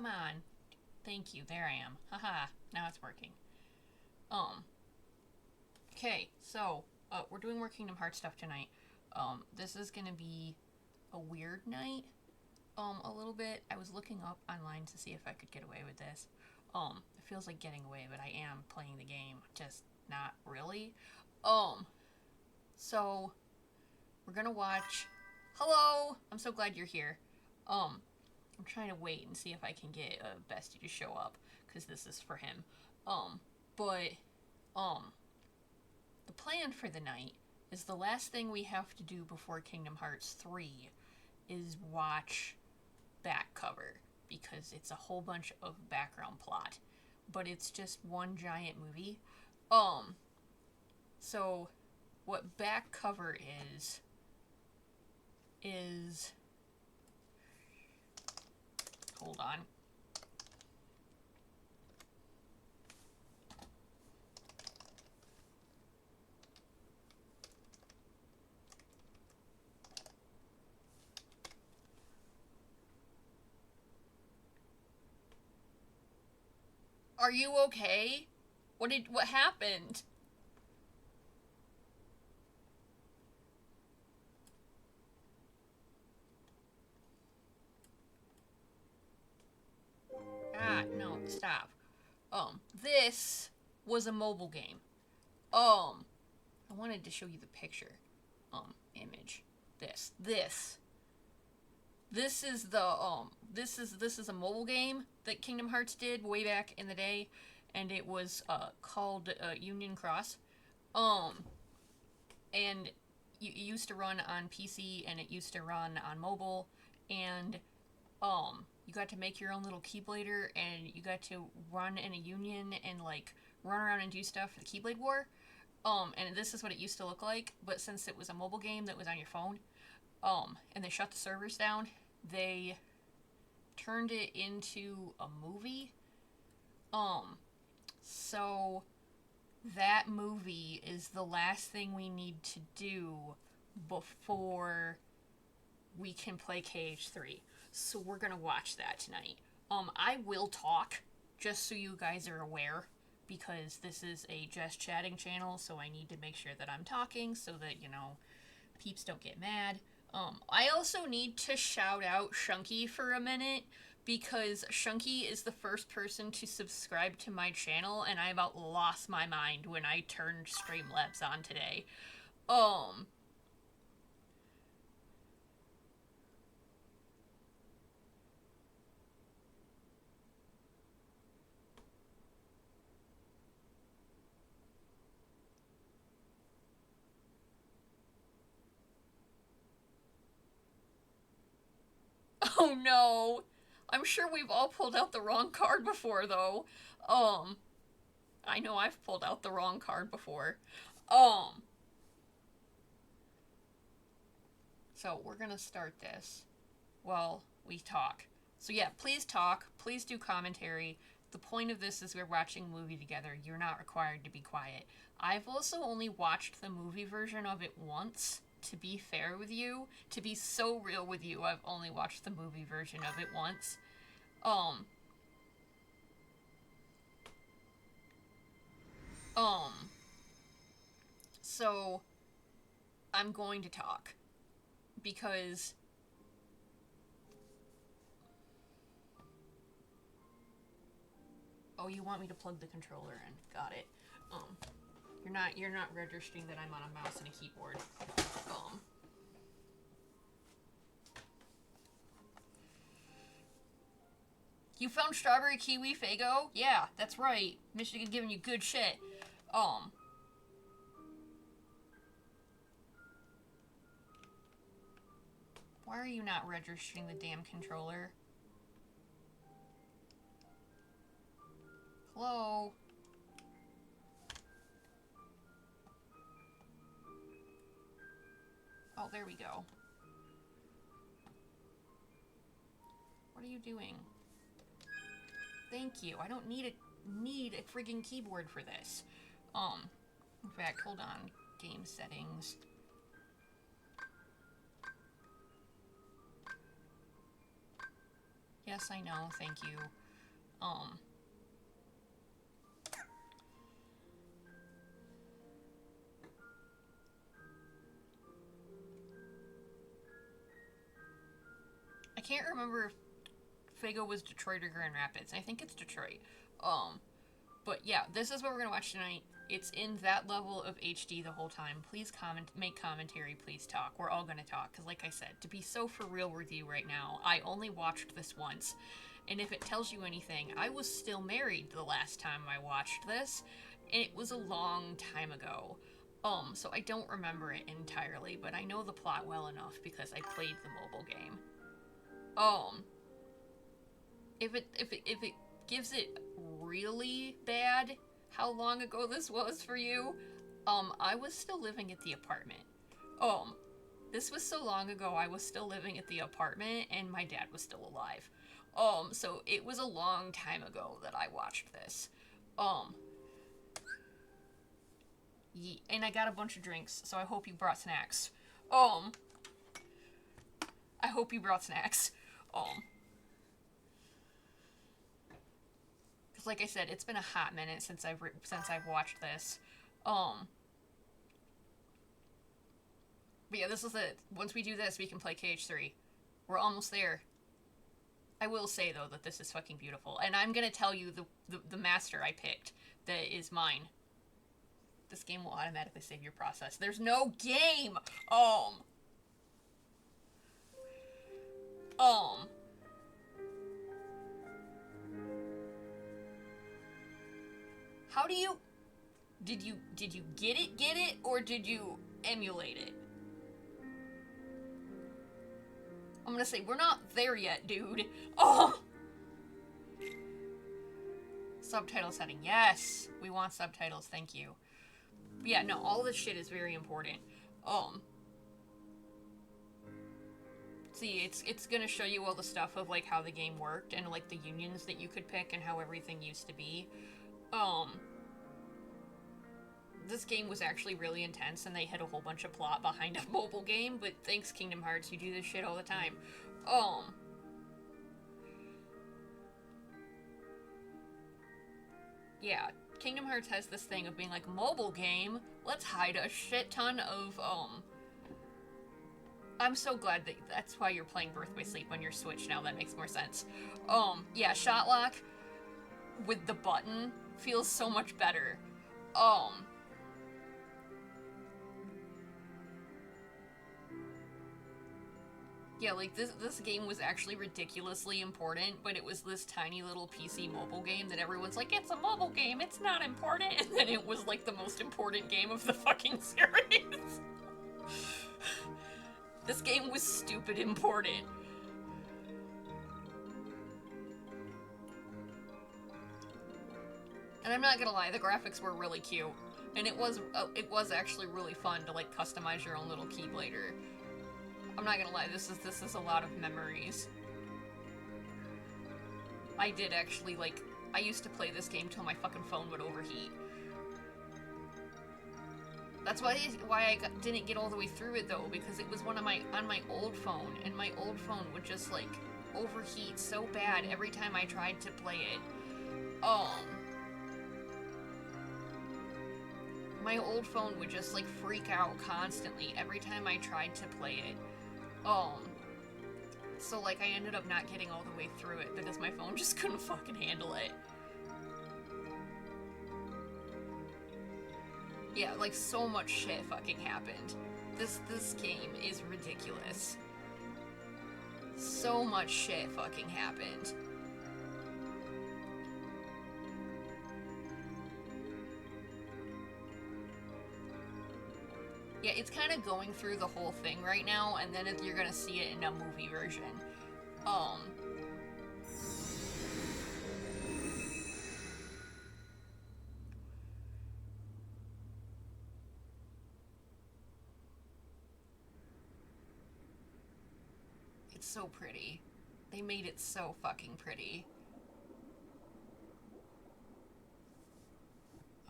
come on. Thank you. There I am. Haha. Now it's working. Okay, so, we're doing more Kingdom Hearts stuff tonight. This is gonna be a weird night. A little bit. I was looking up online to see if I could get away with this. It feels like getting away, but I am playing the game, just not really. So, we're gonna watch... Hello! I'm so glad you're here. I'm trying to wait and see if I can get Bestie to show up, because this is for him. But, the plan for the night is the last thing we have to do before Kingdom Hearts 3 is watch back cover, because it's a whole bunch of background plot. But it's just one giant movie. So, what back cover is... Hold on. Are you okay? What happened? Ah, no, stop. This was a mobile game. I wanted to show you the picture. Image. This is the, this is a mobile game that Kingdom Hearts did way back in the day, and it was, called, Union Cross. And it used to run on PC, and it used to run on mobile, and, you got to make your own little Keyblader, and you got to run in a union and, like, run around and do stuff for the Keyblade War. And this is what it used to look like, but since it was a mobile game that was on your phone, and they shut the servers down, they turned it into a movie. So that movie is the last thing we need to do before we can play KH3. So we're gonna watch that tonight. I will talk, just so you guys are aware, because this is a just chatting channel, so I need to make sure that I'm talking so that, you know, peeps don't get mad. I also need to shout out Shunky for a minute, because Shunky is the first person to subscribe to my channel, and I about lost my mind when I turned Streamlabs on today. Oh no! I'm sure we've all pulled out the wrong card before, though. I know I've pulled out the wrong card before. So we're gonna start this while we talk. So yeah, please talk. Please do commentary. The point of this is we're watching a movie together. You're not required to be quiet. I've also only watched the movie version of it once, to be fair with you. To be so real with you, I've only watched the movie version of it once. Um, so I'm going to talk because oh, you want me to plug the controller in. Got it. You're not registering that I'm on a mouse and a keyboard. You found strawberry, kiwi, Faygo? Yeah, that's right. Michigan giving you good shit. Why are you not registering the damn controller? Hello? Oh, there we go. What are you doing? Thank you. I don't need a friggin' keyboard for this. In fact, hold on. Game settings. Yes, I know. Thank you. I can't remember if Fago was Detroit or Grand Rapids. I think it's Detroit. Um, but yeah, this is what we're gonna watch tonight. It's in that level of HD the whole time. Please make commentary, please talk. We're all gonna talk, because like I said, to be so for real with you right now, I only watched this once. And if it tells you anything, I was still married the last time I watched this, and it was a long time ago. So I don't remember it entirely, but I know the plot well enough because I played the mobile game. Um, if it gives it really bad how long ago this was for you, I was still living at the apartment. Um, this was so long ago I was still living at the apartment and my dad was still alive. So it was a long time ago that I watched this. Um, and I got a bunch of drinks, so I hope you brought snacks. Um, I hope you brought snacks. Because like I said, it's been a hot minute since I've watched this. But yeah, this is it. Once we do this, we can play KH3. We're almost there. I will say though that this is fucking beautiful, and I'm gonna tell you the master I picked that is mine. This game will automatically save your process. There's no game. How do you... Did you get it, or did you emulate it? I'm gonna say, we're not there yet, dude. Subtitle setting. Yes! We want subtitles, thank you. But yeah, no, all this shit is very important. See, it's gonna show you all the stuff of, like, how the game worked, and, like, the unions that you could pick, and how everything used to be. This game was actually really intense, and they had a whole bunch of plot behind a mobile game, but thanks, Kingdom Hearts, you do this shit all the time. Yeah, Kingdom Hearts has this thing of being like, mobile game, let's hide a shit ton of, I'm so glad that's why you're playing Birth by Sleep on your Switch now, that makes more sense. Yeah, shot lock with the button feels so much better. Yeah, like, this game was actually ridiculously important, but it was this tiny little PC mobile game that everyone's like, it's a mobile game, it's not important, and then it was, like, the most important game of the fucking series. This game was stupid important. And I'm not gonna lie, the graphics were really cute. And it was actually really fun to, like, customize your own little Keyblader. I'm not gonna lie, this is a lot of memories. I did actually, like, I used to play this game till my fucking phone would overheat. That's why I didn't get all the way through it though, because it was on my old phone, and my old phone would just, like, overheat so bad every time I tried to play it. My old phone would just, like, freak out constantly every time I tried to play it. So, like, I ended up not getting all the way through it because my phone just couldn't fucking handle it. Yeah, like, so much shit fucking happened. This game is ridiculous. So much shit fucking happened. Yeah, it's kind of going through the whole thing right now, and then you're gonna see it in a movie version. It's so pretty. They made it so fucking pretty.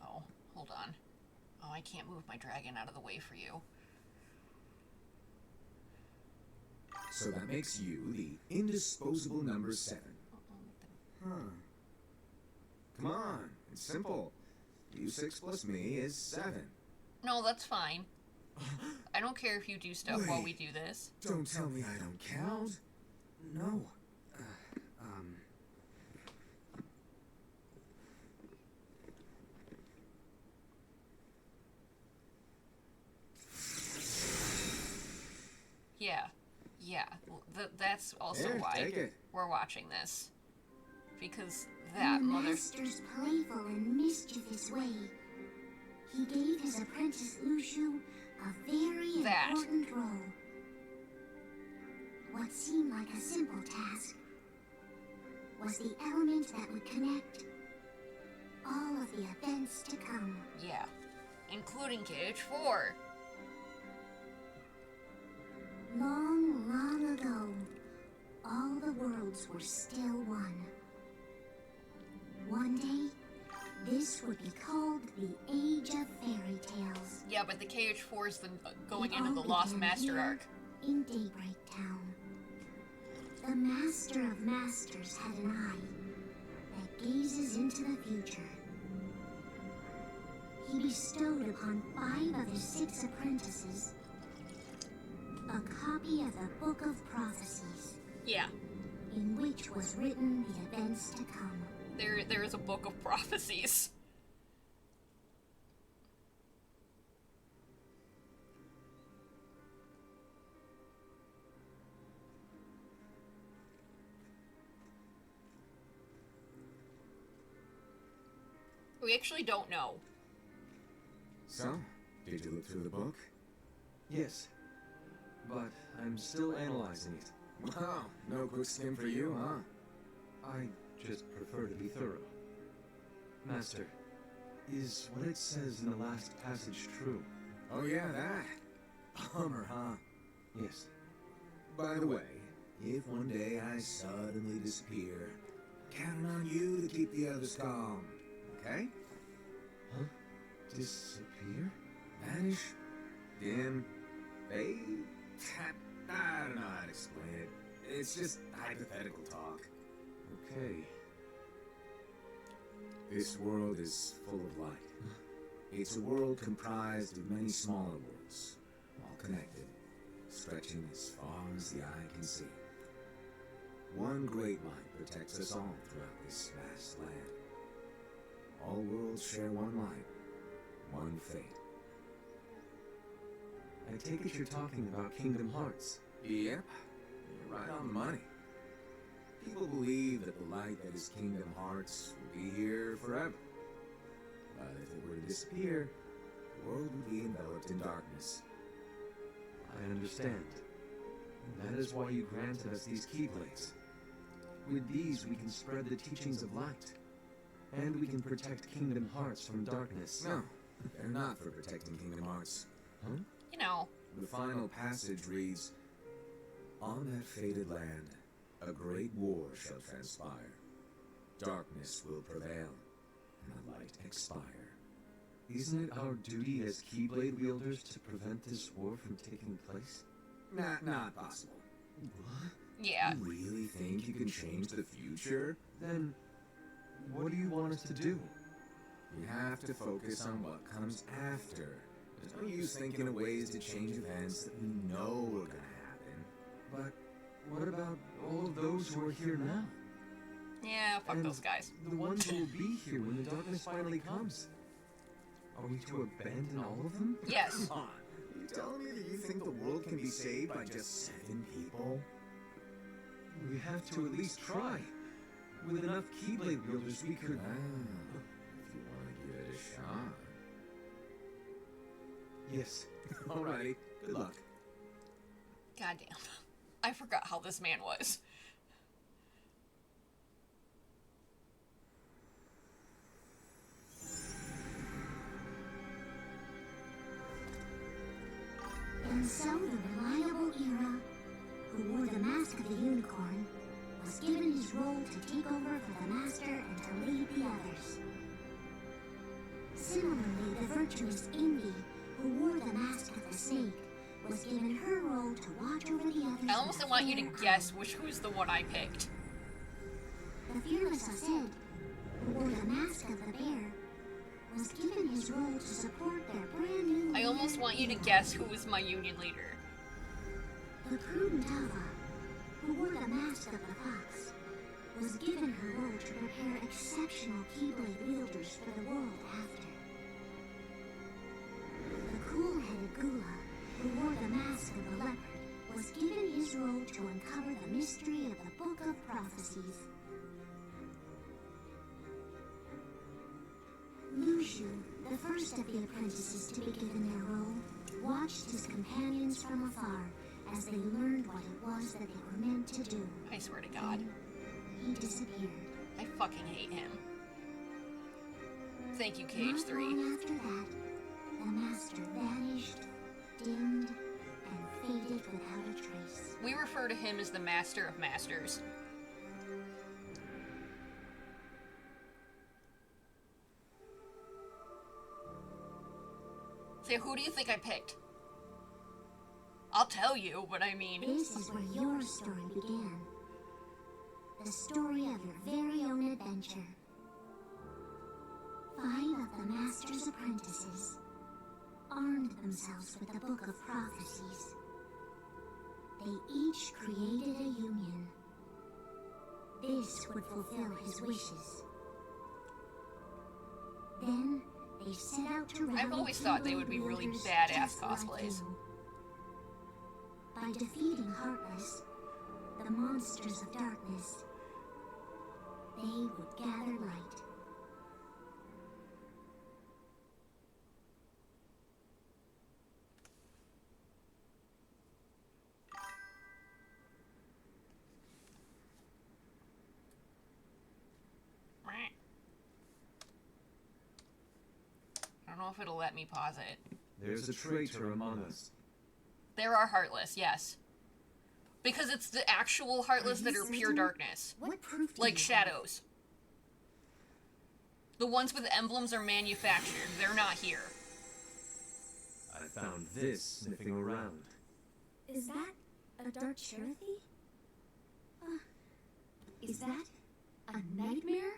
Oh, hold on. Oh, I can't move my dragon out of the way for you. So that makes you the indisposable number 7. Huh. Come on, it's simple. You 6 plus me is 7. No, that's fine. I don't care if you do stuff while we do this. Don't tell me I don't count. No. Yeah. That's also Here, why take it. we're watching this. Because that In the mother... master's playful and mischievous way, he gave his apprentice Ushu a very important role. What seemed like a simple task was the element that would connect all of the events to come. Yeah. Including KH3. Long, long ago, all the worlds were still one. One day, this would be called the Age of Fairy Tales. Yeah, but the KH3 is going It into all the Lost began Master here arc. in Daybreak Town. The Master of Masters had an eye that gazes into the future. He bestowed upon 5 of his 6 apprentices a copy of the Book of Prophecies, Yeah. in which was written the events to come. There is a book of prophecies. We actually don't know. So, did you look through the book? Yes, but I'm still analyzing it. Wow, no quick skim for you, huh? I just prefer to be thorough. Master, is what it says in the last passage true? Oh yeah, that. Bummer, huh? Yes. By the way, if one day I suddenly disappear, counting on you to keep the others calm, okay? Huh? Disappear? Vanish? Dim? Fade? I don't know how to explain it. It's just hypothetical talk. Okay. This world is full of light. It's a world comprised of many smaller worlds, all connected, stretching as far as the eye can see. One great light protects us all throughout this vast land. All worlds share one light, one fate. I take it you're talking about Kingdom Hearts. Yep, you're right on the money. People believe that the light that is Kingdom Hearts will be here forever. But if it were to disappear, the world would be enveloped in darkness. I understand. That is why you granted us these Keyblades. With these we can spread the teachings of light. And we can protect Kingdom Hearts from darkness. No, they're not for protecting Kingdom Hearts. Huh? You know. The final passage reads, "On that fated land, a great war shall transpire. Darkness will prevail, and the light expire." Isn't it our duty as Keyblade wielders to prevent this war from taking place? Not possible. What? Yeah. You really think you can change the future? Then, what do you want us to do? You have to focus on what comes after. There's no use thinking of ways to change events that we know are gonna happen. But what about all of those who are here now? Yeah, fuck And those guys. the ones who will be here when the darkness finally comes. Are we to abandon all of them? Yes. Come on. Are you telling me that you think the world can be saved by just 7 people? We have to at least try. With enough Keyblade wielders, we could... If you want to give it a shot. Yes. Alrighty, good luck. Goddamn. I forgot how this man was. And so the reliable Era, who wore the mask of the unicorn, was given his role to take over for the Master and to lead the others. Similarly, the virtuous Indy, who wore the mask of the snake, was given her role to watch over the others. I almost want you to guess who's the one I picked. The fearless Acid, who wore the mask of the bear, was given his role to support their brand new I almost want you to guess who was my union leader. The prudent Ava, who wore the mask of the fox, was given her role to prepare exceptional Keyblade wielders for the world after. The cool-headed Gula, who wore the mask of the leopard, was given his role to uncover the mystery of the Book of Prophecies. Mushu, the first of the apprentices to be given their role, watched his companions from afar as they learned what it was that they were meant to do. I swear to God. Then he disappeared. I fucking hate him. Thank you, Not KH3. long after that, the master vanished, dimmed, and faded without a trace. We refer to him as the Master of Masters. So who do you think I picked? I'll tell you, but I mean... This is where your story began. The story of your very own adventure. 5 of the Master's apprentices armed themselves with the Book of Prophecies. They each created a union. This would fulfill his wishes. Then they set out to rally I've always thought they would be really wielders badass just like cosplays. you. By defeating Heartless, the monsters of darkness, they would gather light. I don't know if it'll let me pause it. There's a traitor among us. There are Heartless, yes. Because it's the actual Heartless that are pure darkness. What proof do Like you have? shadows. The ones with the emblems are manufactured. They're not here. I found this sniffing around. Is that a dark Cherokee? Is that a nightmare?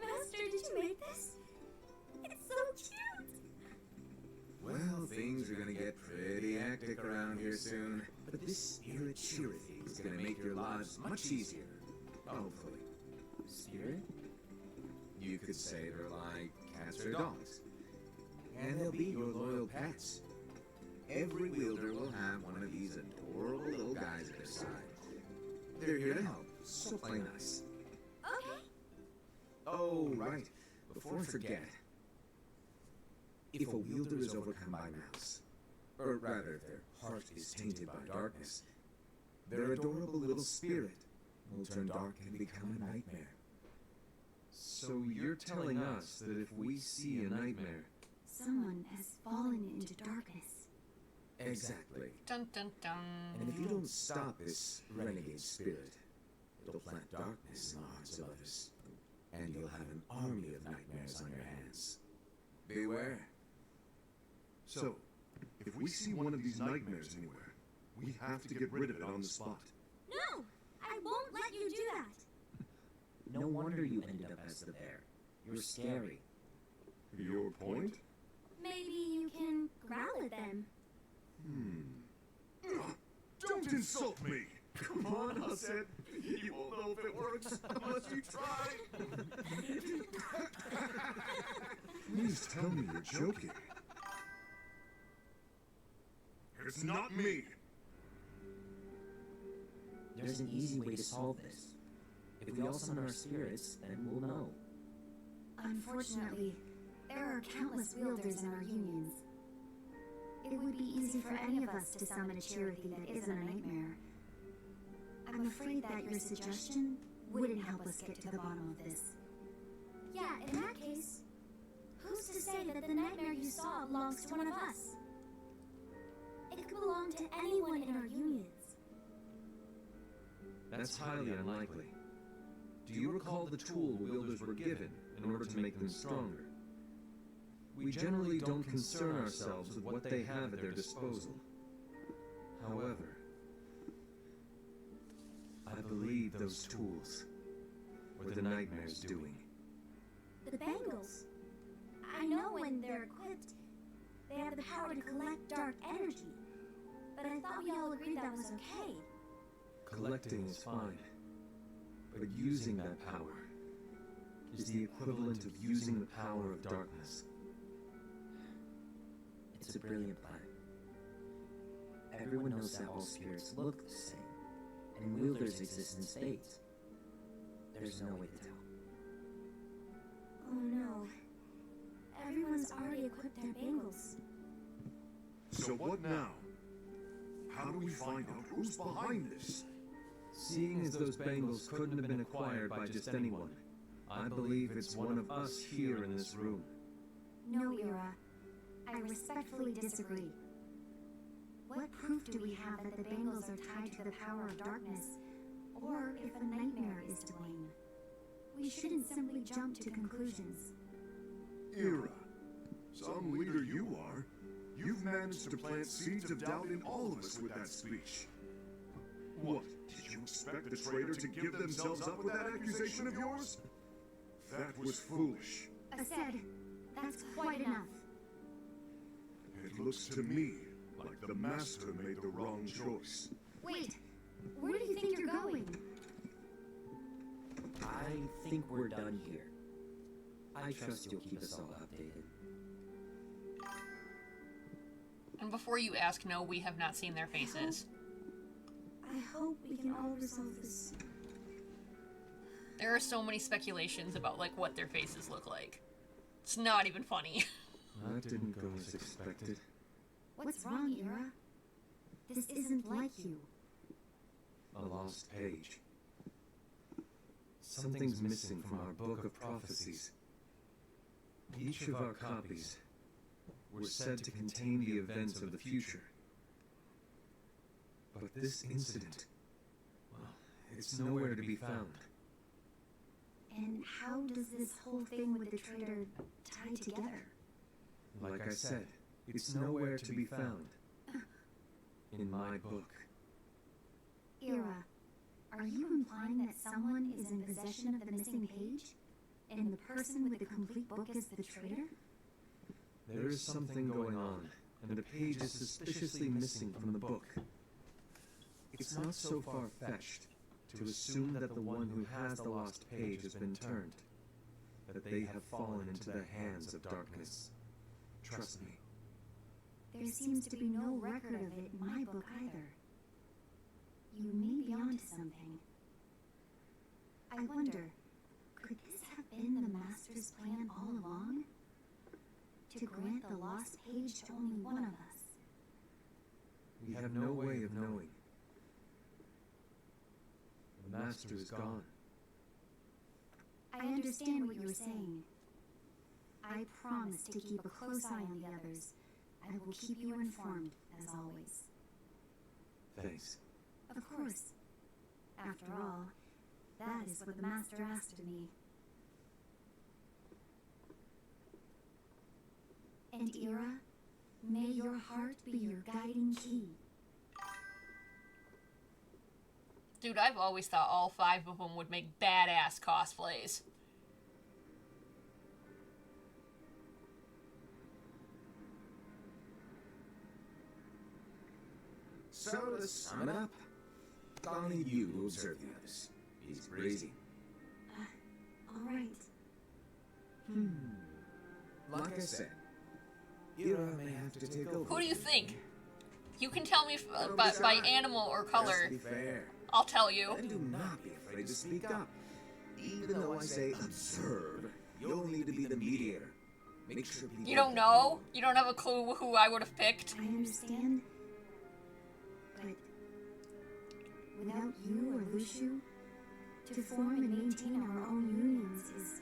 Master, did you make this? It's so cute! Well, things are gonna get pretty hectic around here soon. But this spirit Cherokee is gonna make your lives much easier. Hopefully. Spirit? You could say they're like cats or dogs. And they'll be your loyal pets. Every wielder will have one of these adorable little guys at their side. They're here to help, so play nice. Okay. Oh, right. Before I forget. If a wielder is overcome by malice, or rather if their heart is tainted by darkness, their adorable little spirit will turn dark and become a nightmare. So you're telling us that if we see a nightmare, Someone has fallen into darkness. Exactly. Dun dun dun. And if you don't stop this renegade spirit, it'll plant darkness in the hearts of others. And you'll have an army of nightmares on your hands. Beware. So, if we see one of these nightmares anywhere, we have to get rid of it on the spot. No! I won't let you do that! No wonder you ended up as the bear. You're scary. Your point? Maybe you can growl at them. Don't insult me! Come on, I said. You won't know if it works unless you try. Please tell me you're joking. It's not me. There's an easy way to solve this. If we all summon our spirits, then we'll know. Unfortunately, there are countless wielders in our unions. It would be easy for any of us to summon a Cherokee that isn't a nightmare. I'm afraid that your suggestion wouldn't help us get to the bottom of this. Yeah, in that case, who's to say that the nightmare you saw belongs to one of us? It could belong to anyone in our unions. that's highly unlikely. Do you recall the tool wielders were given in order to make them stronger. We generally don't concern ourselves with what they have at their disposal. However, I believe those tools were the Nightmare's doing. The bangles. I know when they're equipped, they have the power to collect dark energy. But I thought we all agreed that was okay. Collecting is fine, but using that power is the equivalent of using the power of darkness. It's a brilliant plan. Everyone knows that all spirits look the same, and wielders exist in spades. There's no way to tell. Oh no. Everyone's already equipped their bangles. So what now? How do we find out who's behind this? Seeing as those bangles couldn't have been acquired by just anyone, I believe it's one of us here in this room. No, Ira. I respectfully disagree. What proof do we have that the bangles are tied to the power of darkness, or if a nightmare is to blame? We shouldn't simply jump to conclusions. Ira, some leader you are. You've managed to plant seeds of doubt in all of us with that speech. What, did you expect the traitor to give themselves up with that accusation of yours? That was foolish. I said, that's quite enough. It looks to me like the Master made the wrong choice. Wait, where do you think you're going? I think we're done here. I trust you'll keep us all updated. And before you ask, no, we have not seen their faces. I hope we can all resolve this. There are so many speculations about, like, what their faces look like. It's not even funny. That didn't go as expected. What's wrong, Ira? This isn't like you. A lost page. Something's missing from our book of prophecies. Each of our copies were said to contain the events of the future. But this incident, well, it's nowhere to be found. And how does this whole thing with the traitor tie together? Like I said, it's nowhere to be found. In my book. Ira, are you implying that someone is in possession of the missing page? And the person with the complete book is the traitor? There is something going on, and the page is suspiciously missing from the book. It's not so far-fetched to assume that the one who has the lost page has been turned, that they have fallen into the hands of darkness. Trust me. There seems to be no record of it in my book either. You may be onto something. I wonder, could this have been the Master's plan all along? To grant the lost page to only one of us? We have no way of knowing. The Master is gone. I understand what you're saying. I promise to keep a close eye on the others. I will keep you informed, as always. Thanks. Of course. After all, that is what the Master asked of me. And Ira, may your heart be your guiding key. Dude, I've always thought all 5 of them would make badass cosplays. So to sum it up, I'll need you to observe the others. He's breezy. All right. Like I said, Ira may have to take over. Who do you think? You can tell me by animal or color. Let's be fair. I'll tell you. And do not be afraid to speak up. Even though I say observe, you'll need to be the mediator. Make sure people You don't know? You don't have a clue who I would have picked? I understand. But without you or Luciu, to form and maintain our own unions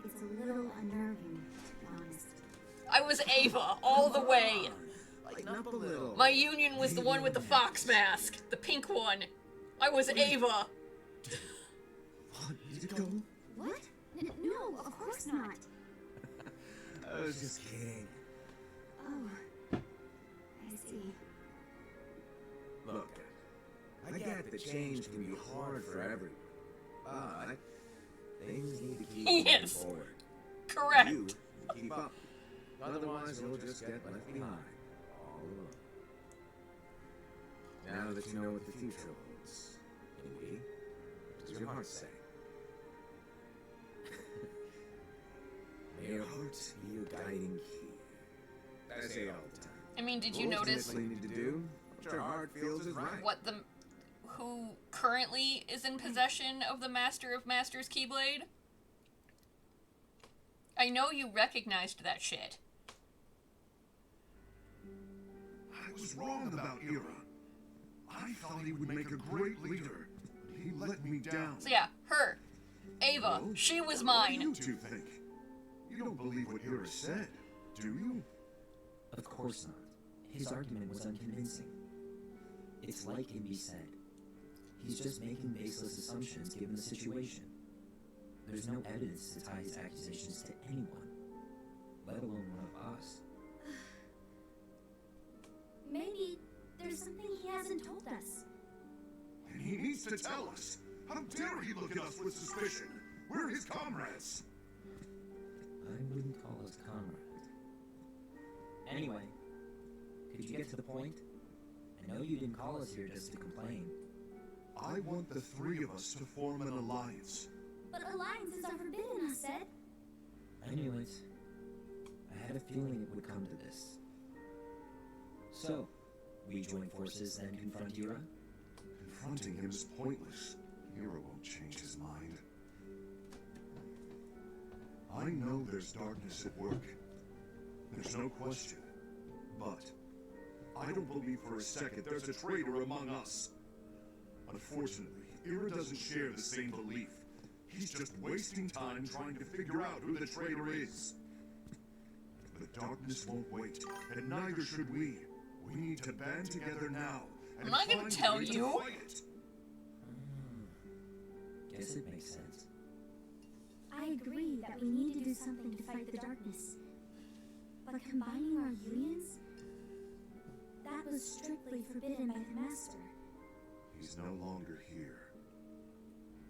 it's a little unnerving, to be honest. I was Ava, all the way. Lighten up a little. My union was the one with the fox mask. The pink one. I was Ava. Want me to go? What? course not. I was just kidding. Oh, I see. Look, I get that change can be hard for everyone, but things need to keep moving Yes. forward. Correct. You keep up. Otherwise, you'll just get left behind, all alone. Now that you know what the future holds, Indy, what does your heart say? May your heart be your guiding key. I say it all the time. I mean, did you notice Ultimately, you need to do what your heart feels is right. who currently is in possession of the Master of Masters Keyblade? I know you recognized that shit. I was wrong about Ira. I thought he would make a great leader, but he let me down. So yeah, her. Ava. Well, She was What do mine. you two think? You don't believe what Ira said, do you? Of course not. His argument was unconvincing. It's like Indy said. He's just making baseless assumptions given the situation. There's no evidence to tie his accusations to anyone, let alone one of us. Maybe there's something he hasn't told us. And he needs to tell us. How dare he look at us with suspicion? We're his comrades. I wouldn't call us comrades. Anyway, could you get to the point? I know you didn't call us here just to complain. I want the three of us to form an alliance. But alliances are forbidden, I said. I knew it. I had a feeling it would come to this. So, we join forces and confront Ira? Confronting him is pointless. Ira won't change his mind. I know there's darkness at work. There's no question. But I don't believe for a second there's a traitor among us. Unfortunately, Ira doesn't share the same belief. He's just wasting time trying to figure out who the traitor is. The darkness won't wait, and neither should we. We need to band together now. And I'm not gonna find a tell way to you. fight it. Guess it makes sense. I agree that we need to do something to fight the darkness. But combining our unions? That was strictly forbidden by the Master. He's no longer here.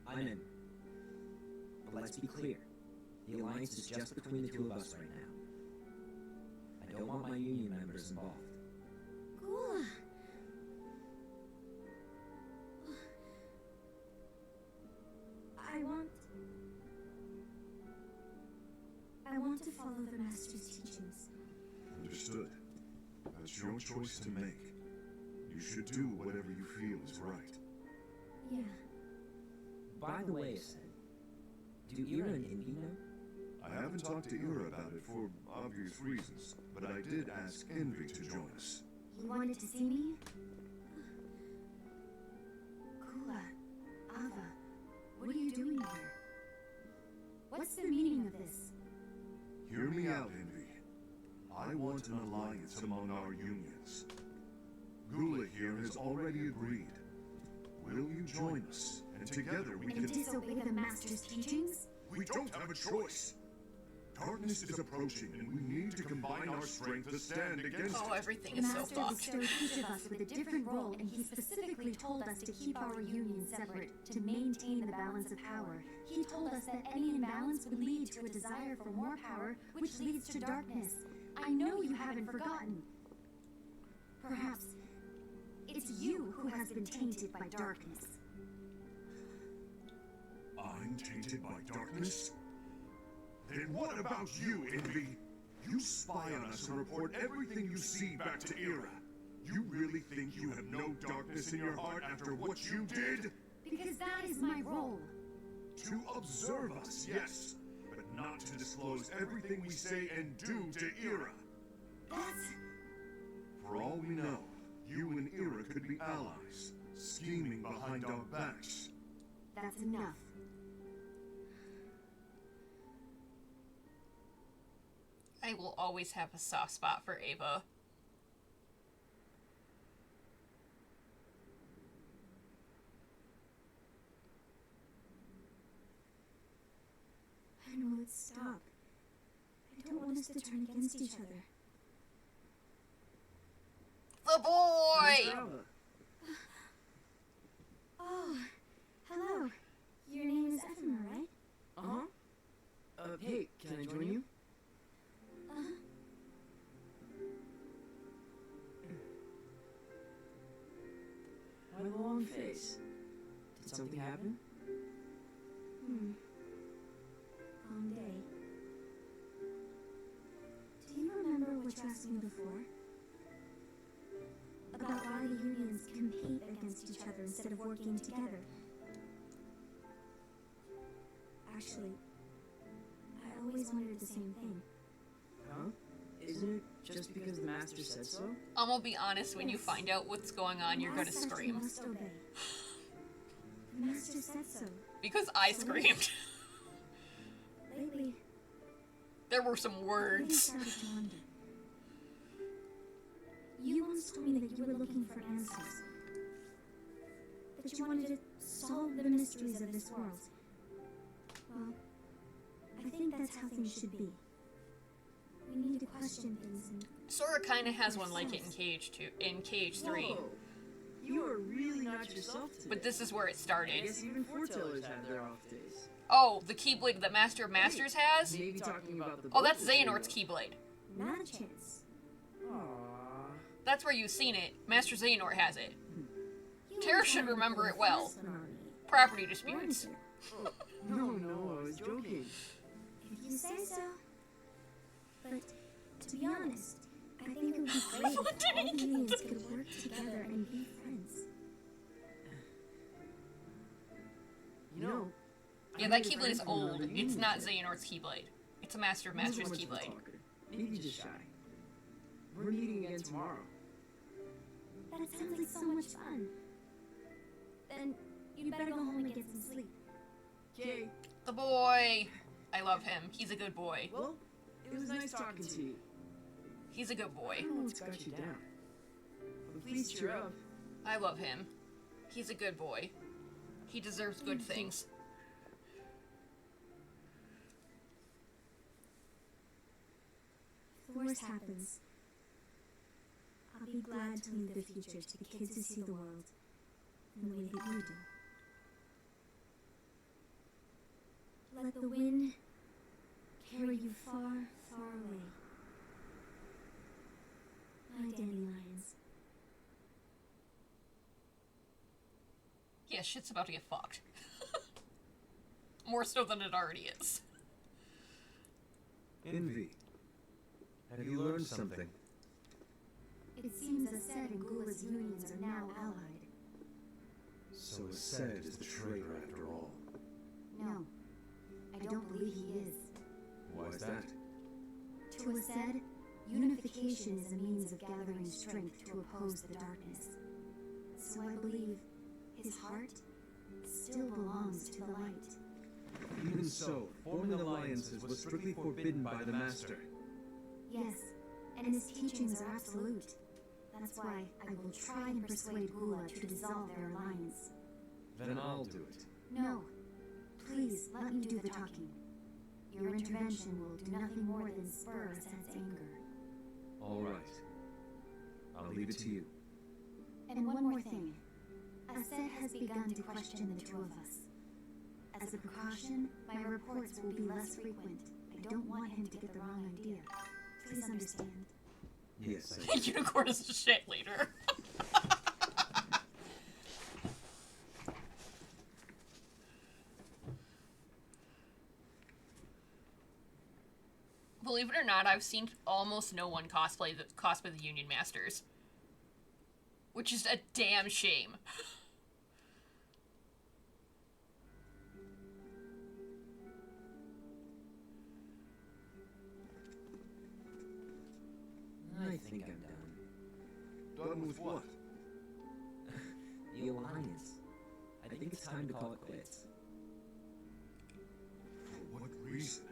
I'm in. But let's be clear. The alliance is just between the two of us right now. I don't want my union members involved. Gula! I want to follow the Master's teachings. Understood. That's your choice to make. You should do whatever you feel is right. Yeah. By the way, Sen, do Ira and Indy know? I haven't talked to Ira about it for obvious reasons, but I did ask Envy to join us. You wanted to see me? Kula, Ava, what are you doing here? What's the meaning of this? Hear me out, Envy. I want an alliance among our unions. Gula here has already agreed. Will you join us? And together we And can... disobey the Master's teachings? We don't have a choice. Darkness is approaching, and we need to combine our strength to stand against Oh, it. everything The is so Master fucked. bestowed each of us with a different role, and he specifically told us to keep our union separate, to maintain the balance of power. He told us that any imbalance would lead to a desire for more power, which leads to darkness. I know you haven't forgotten. Perhaps it's you who has been tainted by darkness. I'm tainted by darkness? Then what about you, Envy? You spy on us and report everything you see back to Ira. You really think you have no darkness in your heart after what you did? Because that is my role. To observe us, yes, but not to disclose everything we say and do to Ira. That's... For all we know, you and Ira could be allies, scheming behind our backs. that's enough. I will always have a soft spot for Ava. I know it's stopped. I don't want us to turn against each other. The boy! Oh, hello. Your name is Ephema, right? Uh-huh. Hey, can I join you? Uh-huh. Why the long face? Did something happen? Long day. Do you remember what you asked me before? About why the unions compete against each other instead of working together. Actually, I always wondered the same thing. Huh? Isn't it just because the master said so? I'm gonna be honest, when you find out what's going on, you're gonna As such, we scream. must obey. The master said so. Because I screamed. Lately, There were some I really words. started to wonder. You once told me that you were looking for answers. That you wanted to solve the mysteries of this world. Well, I think that's how things should be. We need to question things and Sora kinda has one like it in KH2, in KH3. Whoa. You are really not yourself today. But this is where it I started. guess even foretellers have their off days. Oh, the Keyblade that Master of Masters has? Maybe talking about the Oh, that's book, you Xehanort's know. Keyblade. not a chance. Aww. That's where you've seen it. Master Xehanort has it. You Tara were should trying to remember pull it well. fast one on me, Property weren't disputes. you? No, I was joking. If you say so. But to be honest, I think it would be great if all the unions could work together and be friends. You know, Yeah, that Keyblade is old. It's not Xehanort's Keyblade. It's a Master of Masters Keyblade. Maybe just shy. We're meeting again tomorrow. That sounds like so much fun. Then you'd better go home and get some sleep. Okay. The boy! I love him. He's a good boy. Well, it was nice talking to you. He's a good I boy. don't know what's got you down. But please cheer up. I love him. He's a good boy. He deserves good things. If the worst happens, I'll be glad to leave the future to the kids who see the world in the way that you do. Let the wind carry you far, far away. My dandelions. Yeah, shit's about to get fucked. More so than it already is. Envy. Have you learned something? It seems Ased and Gula's unions are now allied. So Ased is the traitor after all. No, I don't believe he is. Why is that? To Ased, unification is a means of gathering strength to oppose the darkness. So I believe his heart still belongs to the light. Even so, forming alliances was strictly forbidden by the Master. Yes, and his teachings are absolute. That's why I will try and persuade Gula to dissolve their alliance. Then I'll do it. No, please let me do the talking. Your intervention will do nothing more than spur Ased's anger. All right. I'll leave it to you. And one more thing. Ased has begun to question the two of us. As a precaution, my reports will be less frequent. I don't want him to get the wrong idea. Please understand. Yes, I Unicorn is shit later. Believe it or not, I've seen almost no one cosplay the Union Masters. Which is a damn shame. I think I'm done. Done with what? The Alliance. I think it's time to call it quits. For what reason?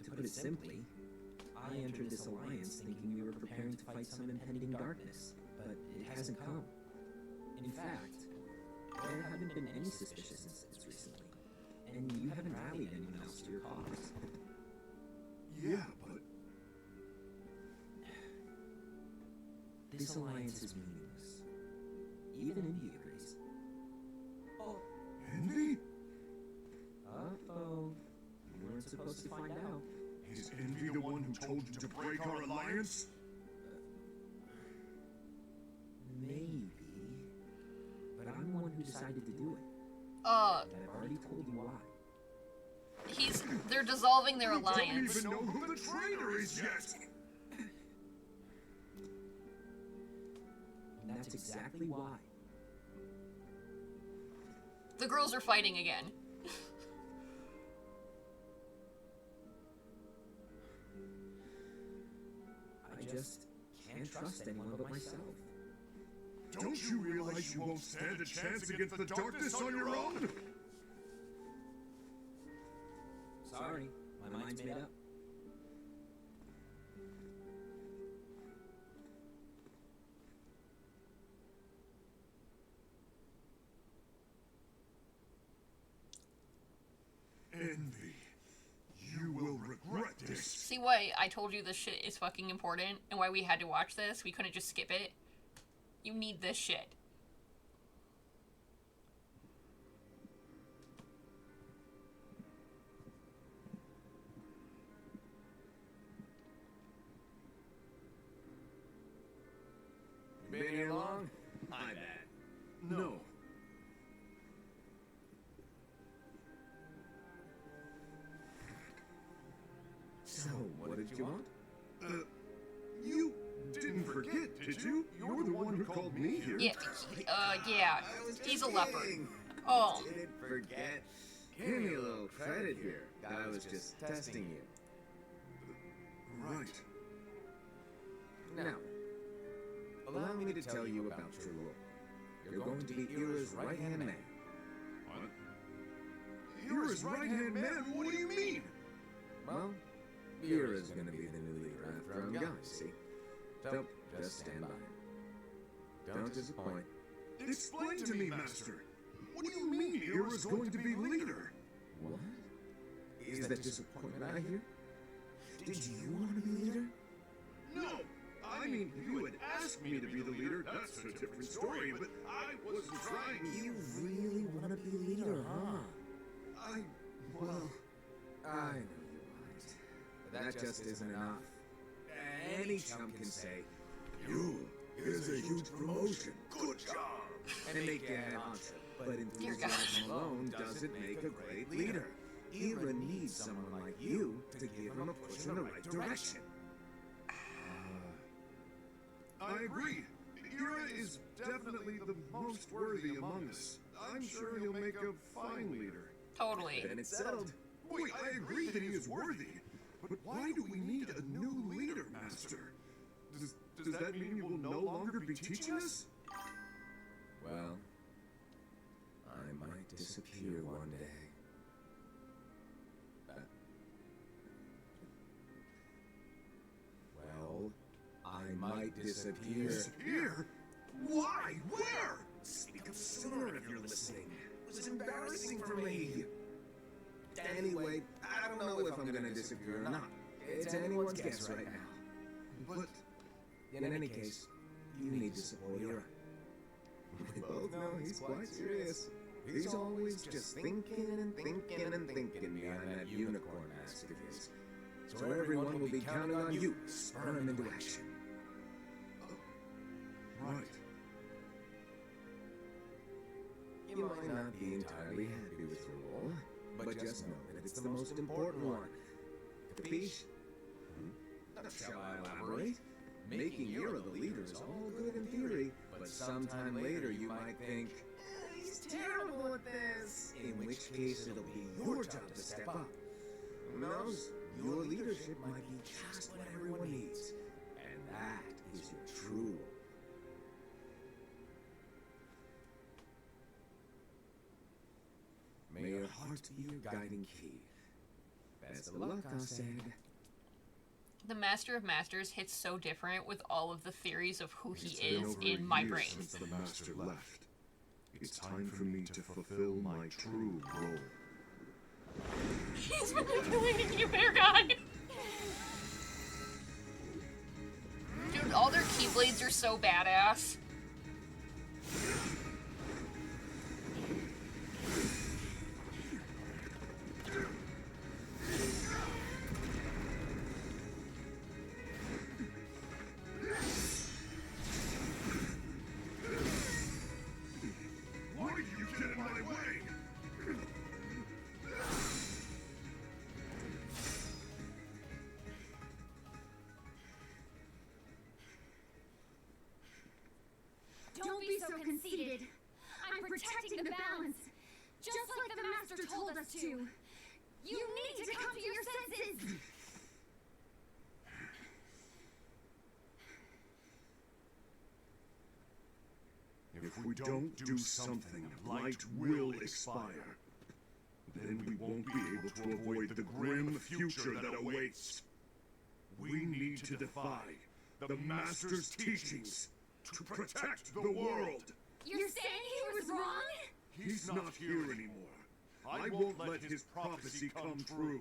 To put it simply, I entered this alliance thinking we were preparing to fight some impending darkness, but it hasn't come. In fact, there haven't been any suspicious incidents recently, and you haven't rallied anyone else to your cause. Yeah, but This alliance is meaningless. Even Envy agrees. Oh, Envy? uh-oh. You weren't supposed to find out. Is Envy the one who told you to break our alliance? Maybe. But I'm the one who decided to do it. And I've already told you why. They're dissolving their We don't alliance. even know who the traitor is yet! And that's exactly why. The girls are fighting again. I just can't trust anyone but myself. Don't you realize you won't stand a chance against the darkness on your own? Sorry, my mind's made up. Envy, you will regret this. See why I told you this shit is fucking important and why we had to watch this? We couldn't just skip it. You need this shit. You been here long? My bad. No. So, what did you want? You didn't forget, did you? You're the one who called me here. Yeah, yeah. I was just He's a leper. kidding. Oh. Didn't forget. Give me a little credit here. I was just testing you. Right. Now, allow me to tell you about your role. You're going to be Ira's right-hand man. What? You're his right-hand man? What do you mean? Well, Ira's going to be the new leader after I'm gone, see? So, just stand by. Don't disappoint. Explain to me, Master. What do you mean Ira's going to be leader? What? Is that disappointment I hear? Did you want to be leader? No! I mean, you had asked me to be the leader. That's a different story, but I wasn't trying. You really want to be leader, huh? Well, I know you want. But that just isn't enough. Any chump can say, "You, here's a huge promotion. Good job," and make your head onto it. But enthusiasm alone doesn't make a great leader. Ira needs someone like you to give him a push in the right direction. I agree. Ira is definitely the most worthy among us. I'm sure he'll make a fine leader. Totally. Then it's settled. Wait, I agree that he is worthy. But why do we need a new leader, Master? Does that mean you will no longer be teaching us? Well, I might disappear one day. Well, I might disappear. Disappear? Why? Where? Speak up sooner if you're listening. It was embarrassing for me. Anyway, I don't know if I'm gonna disappear or not. It's anyone's guess right now. But In any case, you need to support Ira. We both know he's quite serious. He's always just thinking and thinking and thinking behind that unicorn mask of his. So everyone will be counting on you to spur him into action. right. You might not be entirely happy with your role, but just know that it's the most important one. Capiche? Shall I elaborate? Making Ira the leader is all good in theory, but sometime later you might think, he's terrible at this. In which case it'll be your job to step up. Who knows? Your leadership might be just what everyone needs. And that is your true role. May your heart be your guiding key. Best of luck, I said. The Master of Masters hits so different with all of the theories of who he It's been is over a in my year brain. since the Master left. It's time for me to fulfill my true role. He's manipulating you, bear guy. all their Keyblades are so badass. Why do you get in my way? Don't be so conceited. I'm protecting the balance, just like the Master told us to. You need to come to your senses. If we don't do something, light will expire. Then we won't be able to avoid the grim future that awaits. We need to defy the Master's teachings to protect the world. You're saying he was wrong? He's not here anymore. I won't let his prophecy come true.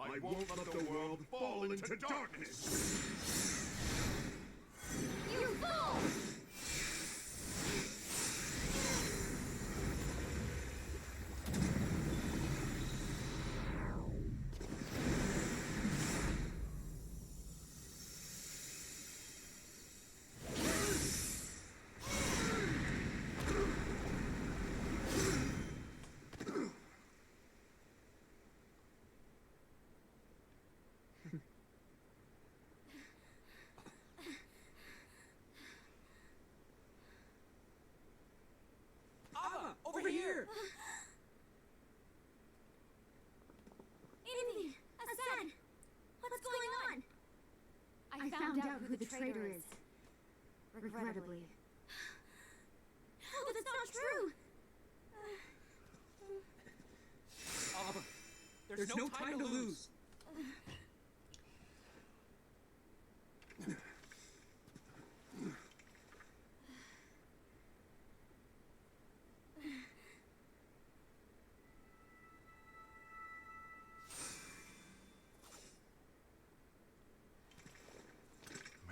I won't let the world fall into darkness. You fool! Over here! Amy! Assad! What's going on? I found out who the traitor is. Regrettably. No, that's not true! Abba, there's no time to lose.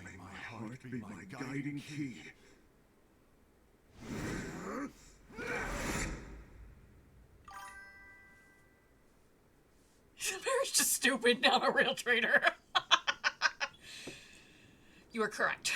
May my heart be my guiding key. Mary's just stupid, not a real traitor. You are correct.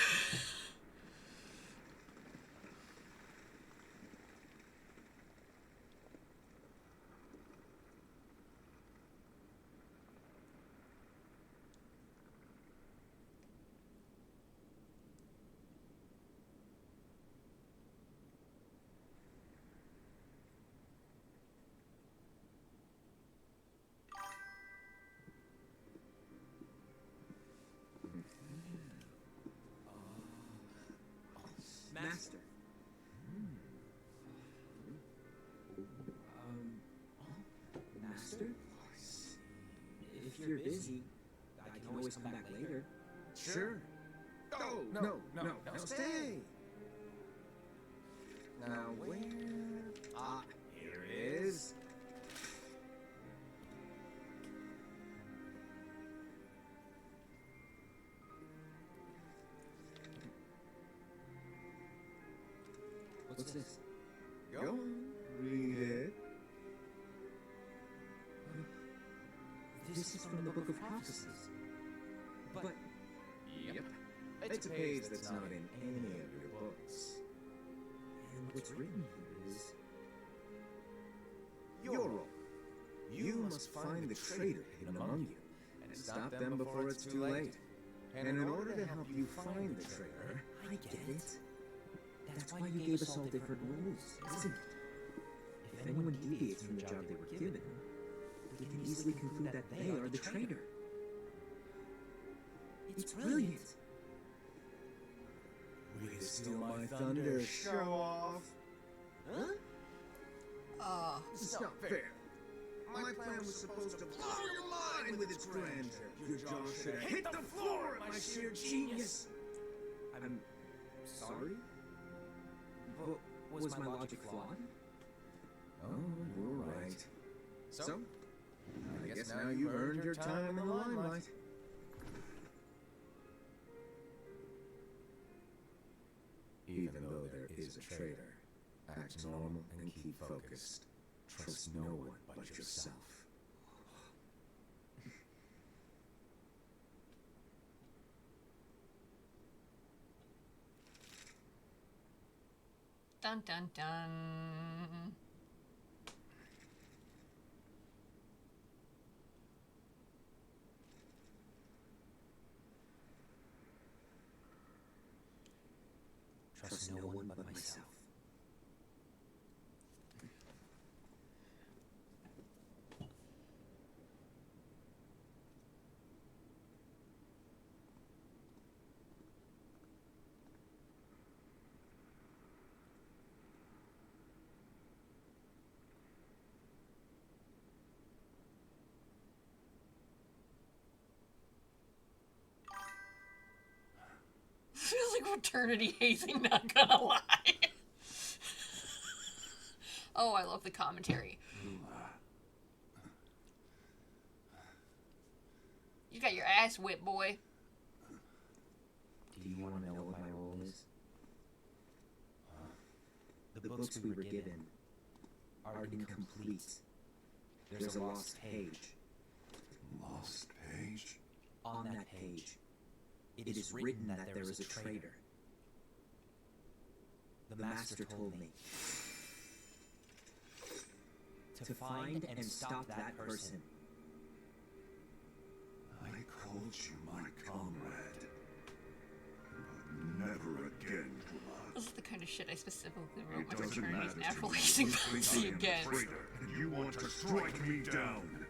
Master. Master? If you're busy, I can always come back later. Sure. Oh, no, stay. Now where? Ah, here it is. What's this? Go on, read it. This is from the Book of Prophecies. But Yep. It's a page that's not in any of your books. and what's written here is Your role. You must find the traitor hidden among you and stop them before it's too late. And in order to help you find the traitor, I get it. That's why you gave us all different rules, isn't it? If anyone deviates from the job they were given, we can easily conclude that they are the traitor. It's brilliant. way to steal my thunder, show off. Huh? This is not fair. My plan was supposed to blow your mind with its grandeur. Your jaw should have hit the floor at my sheer genius. I'm sorry? But was my logic flawed? Oh, you're right. So, I guess now you've earned your time in the limelight. is a traitor. Act normal and keep focused. Trust no one but yourself. Dun dun dun. Trust no one but myself. Feels like fraternity hazing, not gonna lie. Oh, I love the commentary. You got your ass whipped, boy. Do you want to know what my role is? The books we were given are incomplete. There's a lost page. Lost page? On that page, it is written that there is a traitor. The Master told me to find and stop that person. I called you my comrade, but never again, blood. This is the kind of shit I specifically wrote It my doesn't fraternity's matter natural to me. hazing You think policy I am a against. traitor, and you want to strike me down.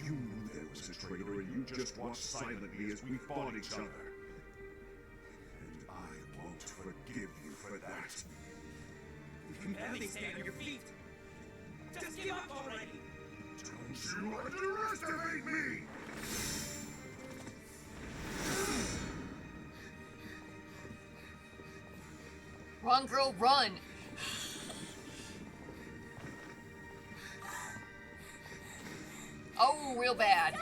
You knew there was a traitor, and you just watched silently as we fought each other. And I won't forgive you for that. You can barely stay on your feet. Just give up already. Don't you underestimate me! Run, girl, run! Oh, real bad.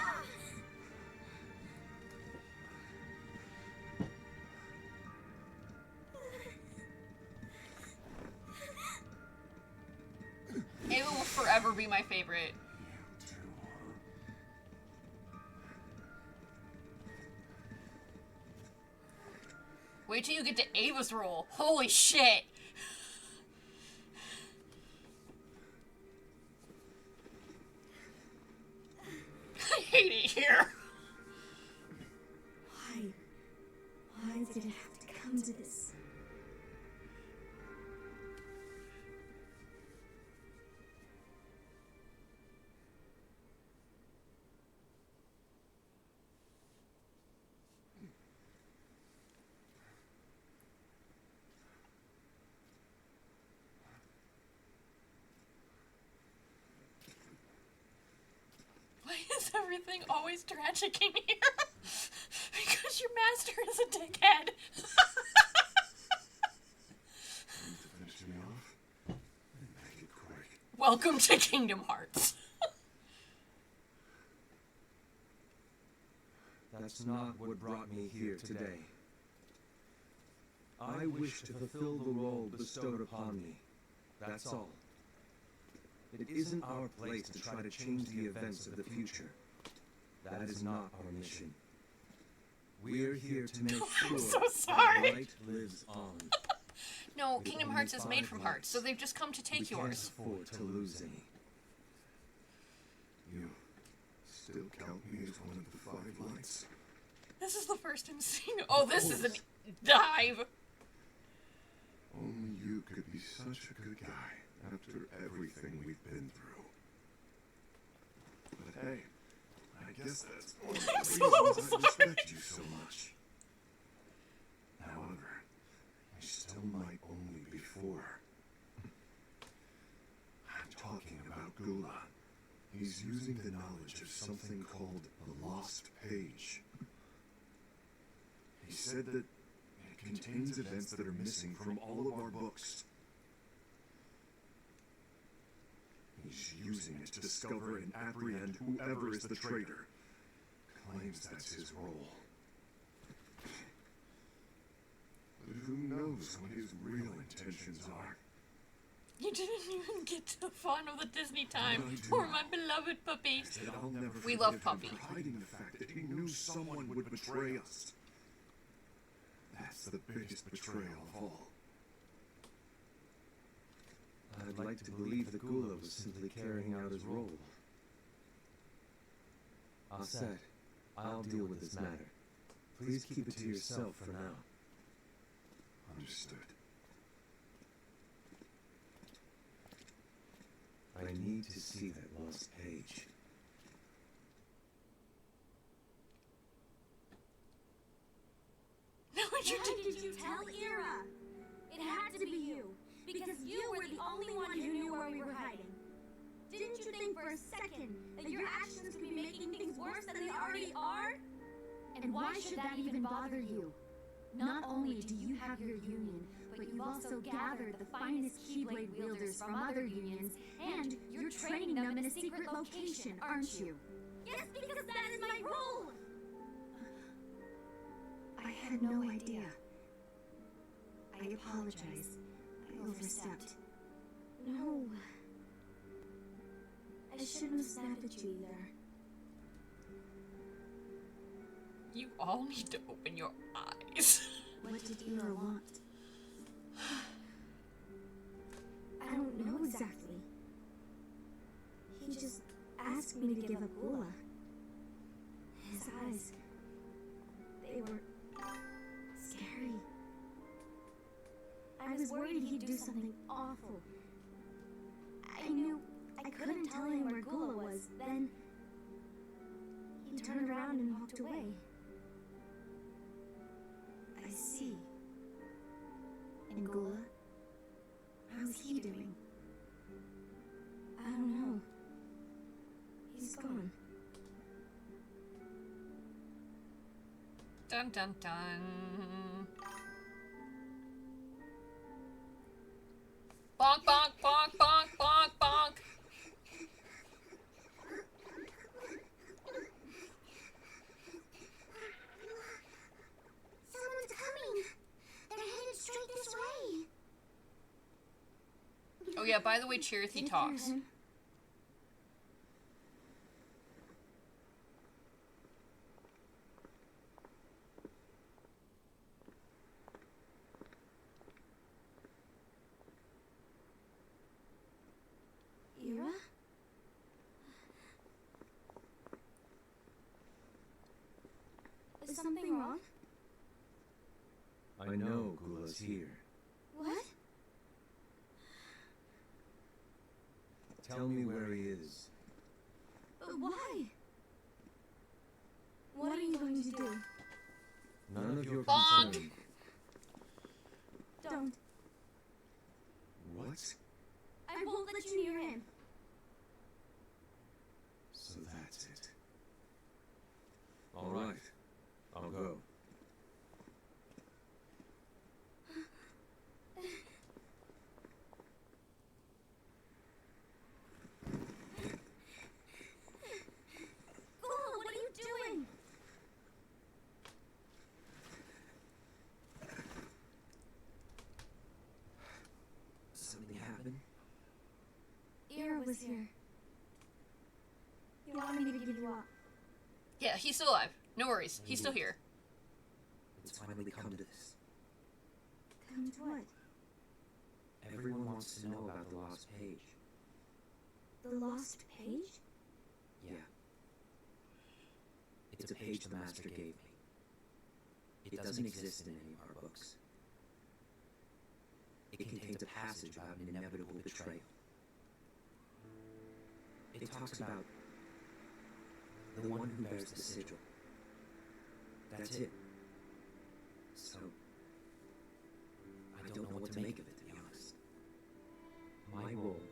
Ava will forever be my favorite. Wait till you get to Ava's role. Holy shit! I hate it here. Why did it have to come to this? Why is everything always tragic in here? Because your master is a dickhead. To finish me off, and make it quick. Welcome to Kingdom Hearts. That's not what brought me here today. I wish to fulfill the role bestowed upon me. That's all. It isn't our place to try to change the events of the future. That is not our mission. We're here to make sure so sorry. that light lives on. No, With Kingdom only Hearts is made 5 from lives, hearts, so they've just come to we take can't yours. afford to lose any. You still count me as one of the 5 lights? This is the first time seeing. Oh, this is a dive. Only you could be such a good guy after everything we've been through. But hey, I guess that's one of the reasons I respect you so much. However, I still might only be 4. I'm talking about Gula. He's using the knowledge of something called the Lost Page. He said that it contains events that are missing from all of our books. He's using it to discover and apprehend whoever is the traitor. Claims that's his role. But who knows knows what his real intentions are. You didn't even get to the fun of the Disney time I do. for my beloved puppy. I said I'll never We forgive love him Puppy. for hiding the fact that he knew someone would betray us. That's the biggest betrayal of all. I'd like to believe the Gula was simply carrying out his role. Aset, I'll deal with this matter. Please keep it to yourself for now. Understood. I need to see that lost page. No, you Why didn't. did you tell Ira? It had to be you, because you were the only one who knew where we were hiding. Didn't you think for a second that your actions could be making things worse than they already are? And why should that even bother you? Not only do you have your union, but you've also gathered the finest Keyblade wielders from other unions, and you're training them in a secret location, aren't you? Yes, because that is my role! I had no idea. I apologize. I overstepped. No. I shouldn't have snapped at you either. You all need to open your eyes. What did Ira want? I don't know exactly. He just asked me to give up Gula. His eyes, they were scary. I was worried he'd do something awful. I knew I couldn't tell him where Gula was. Then he turned around and walked away. I see. And Gula? How's he doing? I don't know. He's gone. Dun dun dun. Bonk bonk bonk bonk bonk bonk. Someone's coming. They're headed straight this way. Oh yeah, by the way, Cherith talks. Ira? Is something wrong? I know Gula's here. What? Tell me where he is. Why? What are you going to do? None of your Bonk. concern. Don't. What? I won't let you near him. So that's it. All right. I'll go. Gula, what are you doing? Something happened? Ira was here. He wanted me to give you up. Yeah, he's still alive. No worries. He's still here. It's finally come to this. Come to what? Everyone wants to know about the lost page. The lost page? Yeah. It's a page the Master gave me. It doesn't exist in any of our books. It contains a passage about an inevitable betrayal. It talks about the one who bears the sigil. That's it. So, I don't know what to make of it, to be honest. My role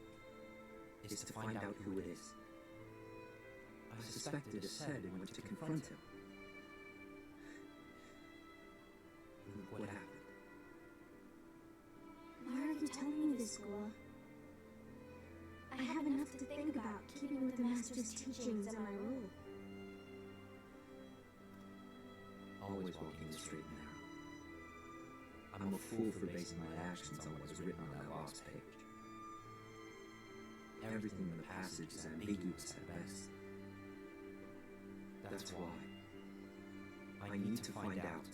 is to find out who it is. I suspected Ased and went to confront him. Look what happened. Why are you telling me this, Gula? I have enough to think about keeping with the Master's teachings and my role. Always walking the straight and narrow. I'm a fool for basing my actions on what is written on that lost page. Everything in the passage is ambiguous at best. That's why I need to find out.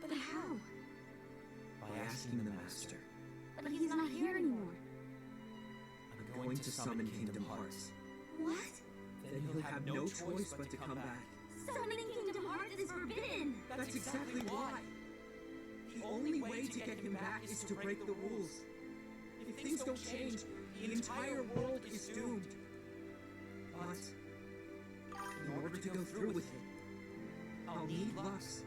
But how? By asking the Master. But he's not here anymore. I'm going to summon Kingdom Hearts. What? Then he'll have no choice but to come back. Summoning Kingdom Hearts is forbidden! That's exactly why. The only way to get him back is to break the rules. If things don't change, the entire world is doomed. But in order to go through with it, I'll need Lux.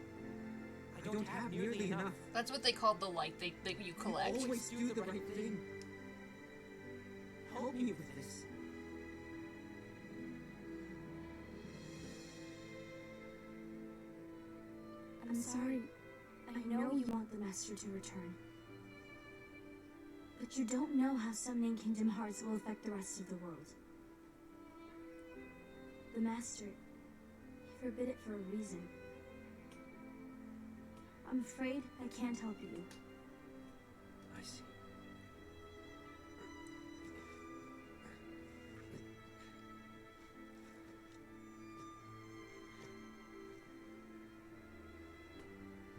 I don't have nearly enough. That's what they call the light that you collect. Always do the right thing. Help me with this. I'm sorry. I know you want the Master to return. But you don't know how summoning Kingdom Hearts will affect the rest of the world. The Master, he forbid it for a reason. I'm afraid I can't help you. I see.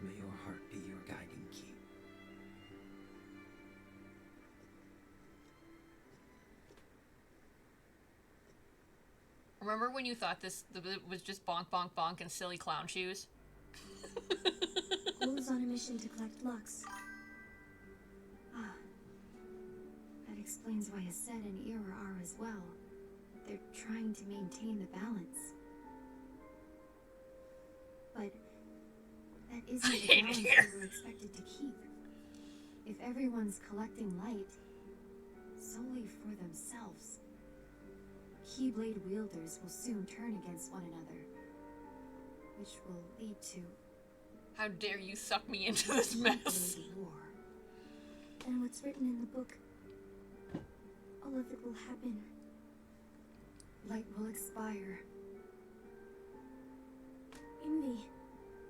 May your heart be your guiding key. Remember when you thought this was just bonk, bonk, bonk and silly clown shoes? Who's on a mission to collect Lux? Ah. That explains why Ased and Ira are as well. They're trying to maintain the balance. But that isn't the balance we were expected to keep. If everyone's collecting light solely for themselves, Keyblade wielders will soon turn against one another, which will lead to How dare you suck me into this mess? war. And what's written in the book, all of it will happen. Light will expire. Envy,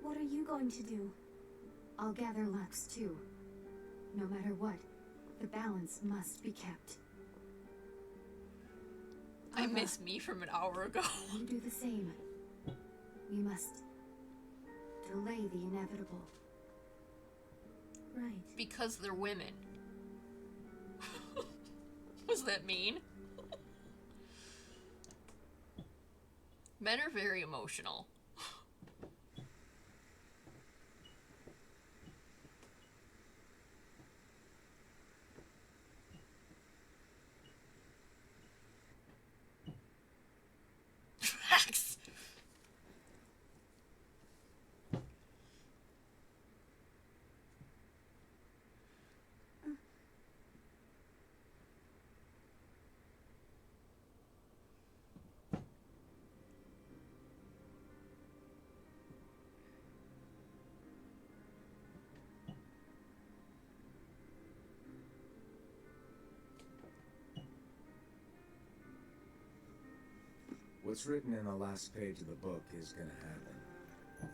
what are you going to do? I'll gather Lux too. No matter what, the balance must be kept. I miss me from an hour ago. You do the same. We must delay the inevitable. Right. Because they're women. What does that mean? Men are very emotional. Facts. What's written in the last page of the book is gonna happen.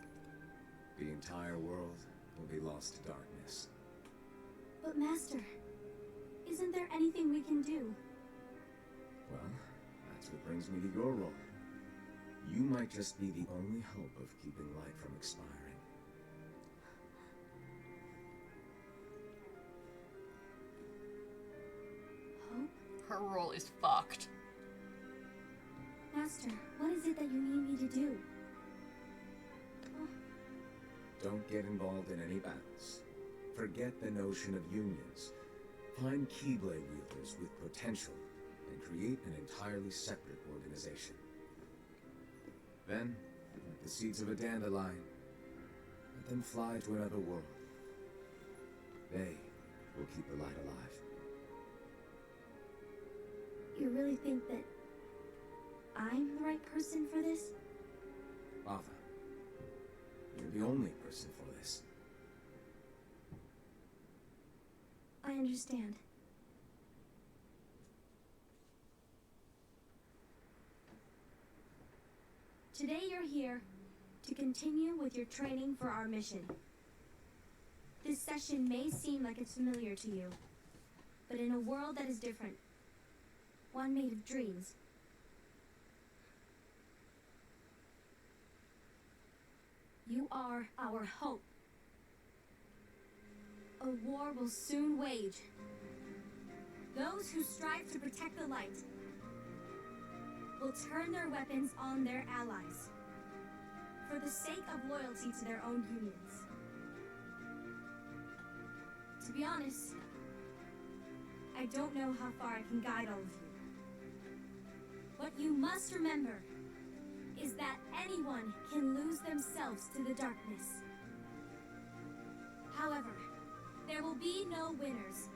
The entire world will be lost to darkness. But Master, isn't there anything we can do? Well, that's what brings me to your role. You might just be the only hope of keeping light from expiring. Hope? Her role is fucked. Master, what is it that you need me to do? Don't get involved in any battles. Forget the notion of unions. Find Keyblade wielders with potential and create an entirely separate organization. Then, like the seeds of a dandelion, let them fly to another world. They will keep the light alive. You really think that I'm the right person for this? Ava, you're the only person for this. I understand. Today you're here to continue with your training for our mission. This session may seem like it's familiar to you, but in a world that is different, one made of dreams, you are our hope. A war will soon wage. Those who strive to protect the light will turn their weapons on their allies for the sake of loyalty to their own unions. To be honest, I don't know how far I can guide all of you. What you must remember is that anyone can lose themselves to the darkness. However, there will be no winners.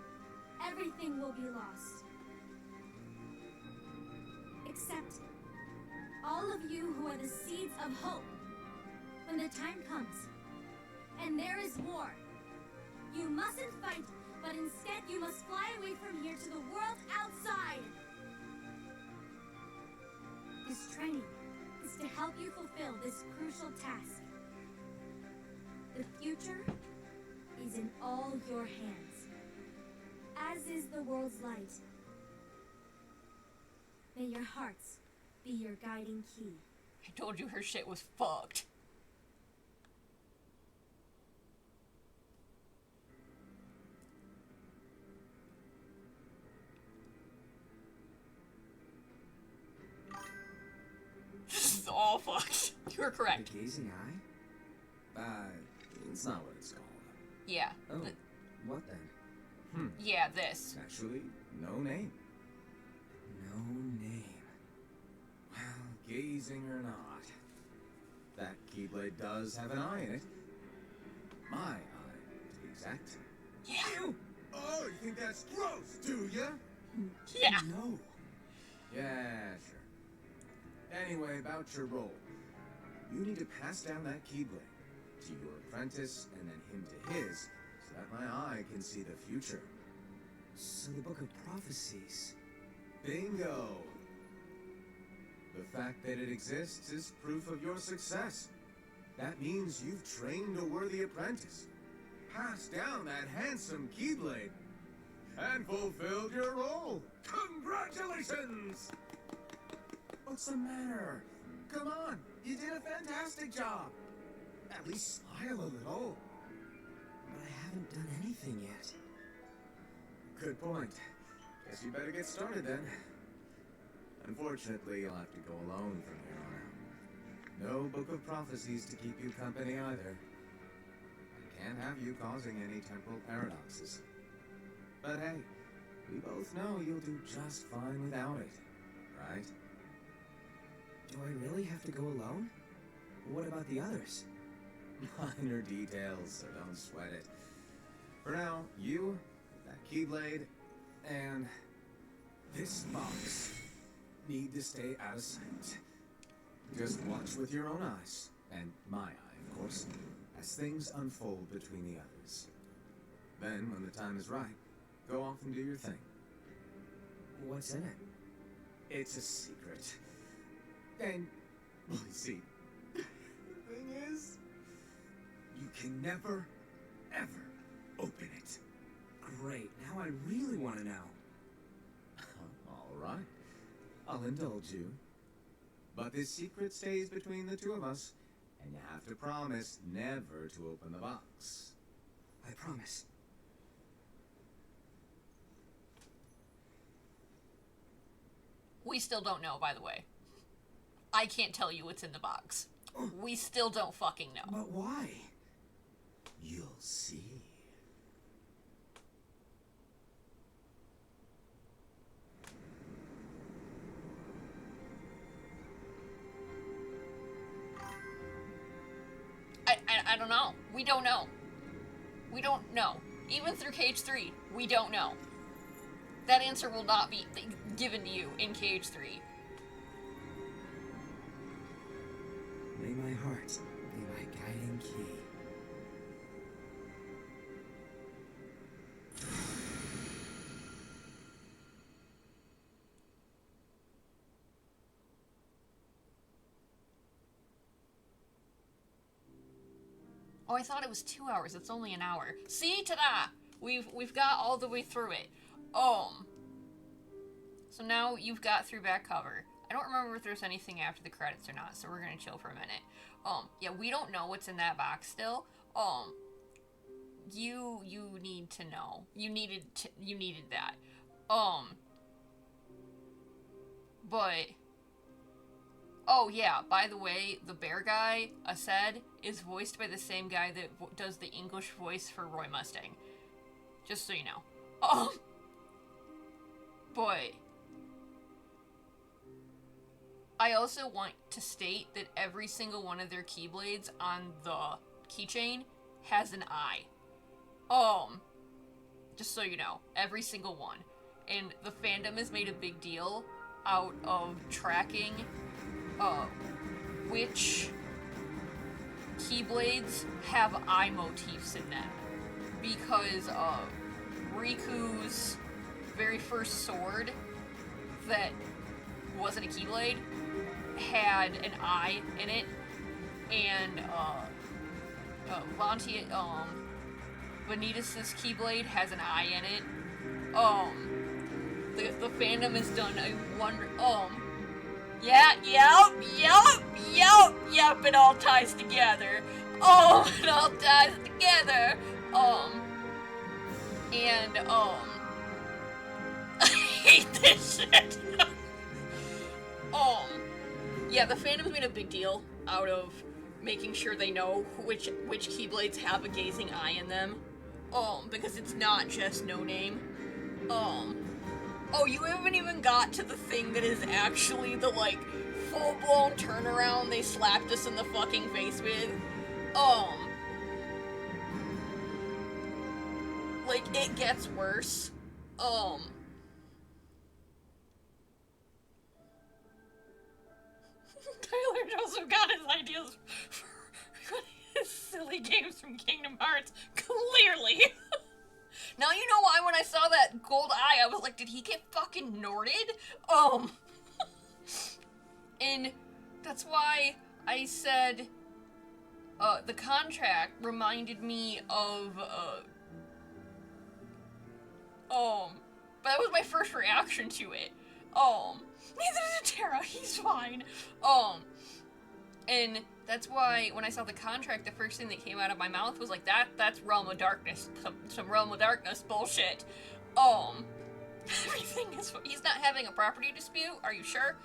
Everything will be lost. Except all of you who are the seeds of hope. When the time comes, and there is war, you mustn't fight, but instead you must fly away from here to the world outside. This training is to help you fulfill this crucial task. The future is in all your hands, as is the world's light. May your hearts be your guiding key. I told you her shit was fucked. This is all fucked. You were correct. The gazing eye? It's not what it's called. Yeah. Oh, what then? Yeah, this. Actually, no name. No name. Well, gazing or not, that Keyblade does have an eye in it. My eye, to be exact. Yeah. Ew! Oh, you think that's gross, do ya? Yeah. No. Yeah, sure. Anyway, about your role. You need to pass down that Keyblade to your apprentice and then him to his, so that my eye can see the future. So the Book of Prophecies. Bingo! The fact that it exists is proof of your success. That means you've trained a worthy apprentice, passed down that handsome Keyblade, and fulfilled your role. Congratulations! What's the matter? Come on, you did a fantastic job. At least smile a little. But I haven't done anything yet. Good point. Guess you better get started then. Unfortunately, you'll have to go alone from here on out. No Book of Prophecies to keep you company either. I can't have you causing any temporal paradoxes. But hey, we both know you'll do just fine without it, right? Do I really have to go alone? What about the others? Minor details, so don't sweat it. For now, you, that Keyblade, and this box need to stay out of sight. Just watch with your own eyes, and my eye, of course, as things unfold between the others. Then, when the time is right, go off and do your thing. What's in it? It's a secret. And, well, you see, the thing is, you can never, ever open it. Great, now I really want to know. All right. I'll indulge you. But this secret stays between the two of us, and you have to promise never to open the box. I promise. We still don't know, by the way. I can't tell you what's in the box. We still don't fucking know. But why? You'll see. I don't know. We don't know. We don't know. Even through KH3, we don't know. That answer will not be given to you in KH3. May my heart be my guiding key. Oh, I thought it was 2 hours. It's only an hour. See, ta-da! We've got all the way through it. So now you've got through back cover. I don't remember if there's anything after the credits or not, so we're gonna chill for a minute. Yeah, we don't know what's in that box still. You need to know. You needed that. But oh yeah, by the way, the bear guy, Ased, is voiced by the same guy that does the English voice for Roy Mustang. Just so you know. But I also want to state that every single one of their keyblades on the keychain has an eye. Just so you know, every single one. And the fandom has made a big deal out of tracking which keyblades have eye motifs in them. Because Riku's very first sword that wasn't a keyblade had an eye in it, and Vanitas' keyblade has an eye in it. The fandom has done a wonder. Yep, it all ties together. It all ties together. And I hate this shit. Yeah, the fandom's made a big deal out of making sure they know which keyblades have a gazing eye in them. Because it's not just no name. Oh, you haven't even got to the thing that is actually the, like, full-blown turnaround they slapped us in the fucking face with. Like, it gets worse. Tyler Joseph got his ideas for his silly games from Kingdom Hearts, clearly. Now you know why when I saw that gold eye, I was like, did he get fucking Norded? And that's why I said, the contract reminded me of, but that was my first reaction to it. Neither did Tara, he's fine. And that's why when I saw the contract, the first thing that came out of my mouth was like, that's Realm of Darkness, some Realm of Darkness bullshit. Everything is, he's not having a property dispute, are you sure?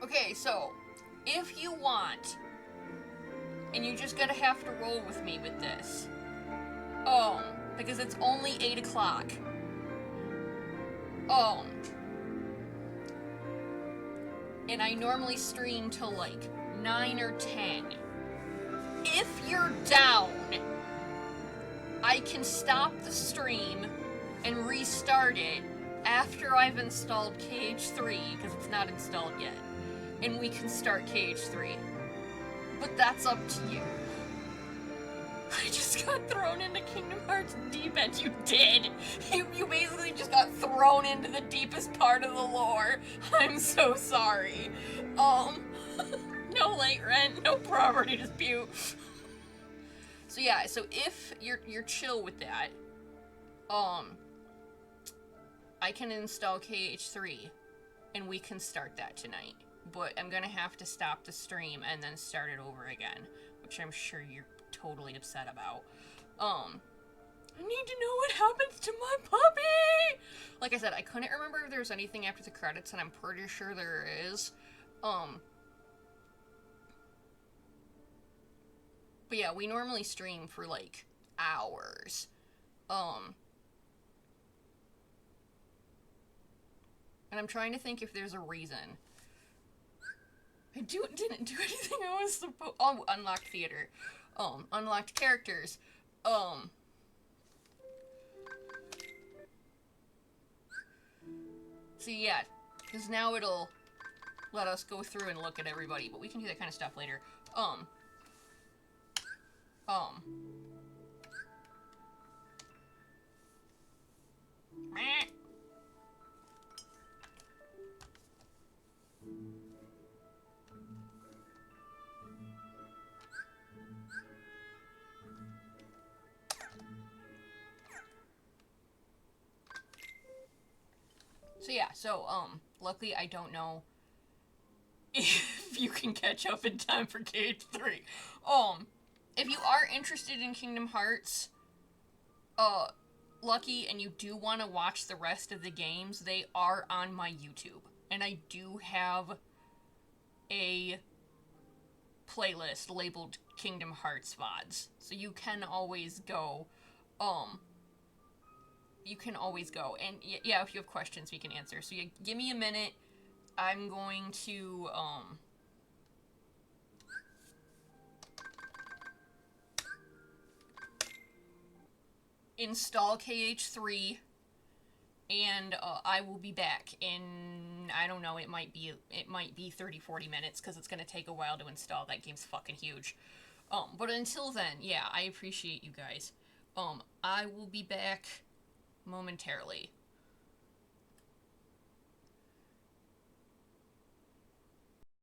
Okay, so, if you want, and you just gotta have to roll with me with this, because it's only 8 o'clock. And I normally stream till like 9 or 10. If you're down, I can stop the stream and restart it after I've installed KH3, because it's not installed yet. And we can start KH3. But that's up to you. I just got thrown into Kingdom Hearts deep end. You did. You basically just got thrown into the deepest part of the lore. I'm so sorry. No late rent, no property dispute. So yeah, so if you're chill with that, I can install KH3 and we can start that tonight. But I'm gonna have to stop the stream and then start it over again, which I'm sure you're totally upset about. I need to know what happens to my puppy! Like I said, I couldn't remember if there was anything after the credits, and I'm pretty sure there is. But yeah, we normally stream for, like, hours. And I'm trying to think if there's a reason. I didn't do anything I was supposed. Oh, unlocked theater. Unlocked characters. See, yeah, because now it'll let us go through and look at everybody, but we can do that kind of stuff later. So, luckily I don't know if you can catch up in time for KH3. If you are interested in Kingdom Hearts, lucky, and you do want to watch the rest of the games, they are on my YouTube. And I do have a playlist labeled Kingdom Hearts VODs. So you can always go, and yeah, if you have questions, we can answer. So yeah, give me a minute. I'm going to, install KH3, and I will be back in, I don't know, it might be 30-40 minutes, because it's going to take a while to install. That game's fucking huge. But until then, yeah, I appreciate you guys. I will be back momentarily.